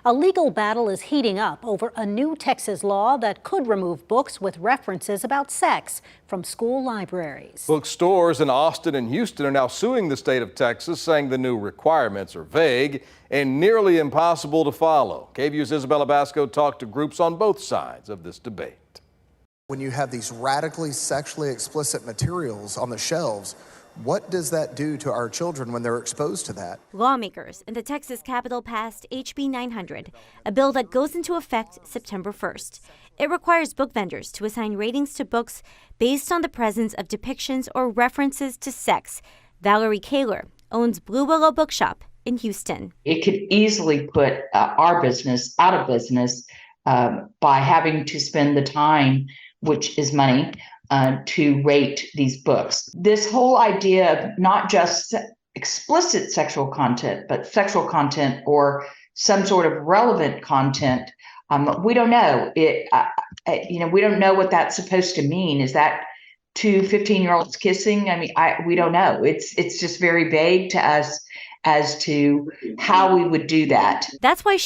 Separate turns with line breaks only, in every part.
A legal battle is heating up over a new Texas law that could remove books with references about sex from school libraries.
Bookstores in Austin and Houston are now suing the state of Texas, saying the new requirements are vague and nearly impossible to follow. KVUE's Isabella Basco talked to groups on both sides of this debate.
When you have these radically sexually explicit materials on the shelves, what does that do to our children when they're exposed to that?
Lawmakers in the Texas Capitol passed HB 900, a bill that goes into effect September 1st. It requires book vendors to assign ratings to books based on the presence of depictions or references to sex. Valerie Kaler owns Blue Willow Bookshop in Houston.
It could easily put our business out of business by having to spend the time, which is money, to rate these books. This whole idea of not just explicit sexual content, but sexual content or some sort of relevant content, we don't know. We don't know what that's supposed to mean. Is that two 15-year-olds kissing? I mean, we don't know. It's just very vague to us as to how we would do that.
That's why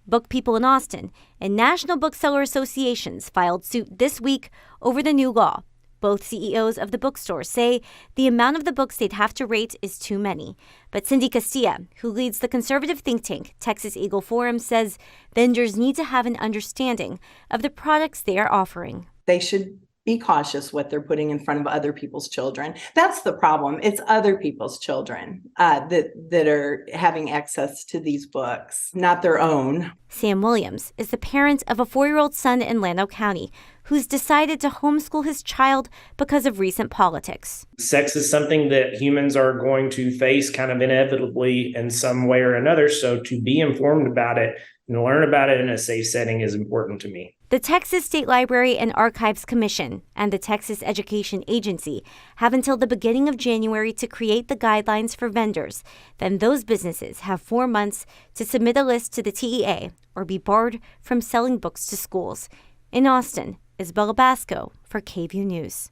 Book People in Austin, and National Bookseller Associations filed suit this week over the new law. Both CEOs of the bookstores say the amount of the books they'd have to rate is too many. But Cindy Castilla, who leads the conservative think tank Texas Eagle Forum, says vendors need to have an understanding of the products they are offering.
They should be cautious what they're putting in front of other people's children. That's the problem. It's other people's children that are having access to these books, not their own.
Sam Williams is the parent of a 4-year-old son in Llano County who's decided to homeschool his child because of recent politics.
Sex is something that humans are going to face kind of inevitably in some way or another. So to be informed about it and learn about it in a safe setting is important to me.
The Texas State Library and Archives Commission and the Texas Education Agency have until the beginning of January to create the guidelines for vendors. Then those businesses have 4 months to submit a list to the TEA or be barred from selling books to schools. In Austin, Isabella Basco for KVUE News.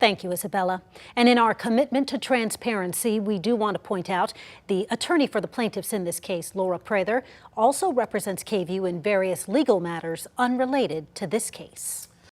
Thank you, Isabella. And in our commitment to transparency, we do want to point out the attorney for the plaintiffs in this case, Laura Prather, also represents KVUE in various legal matters unrelated to this case.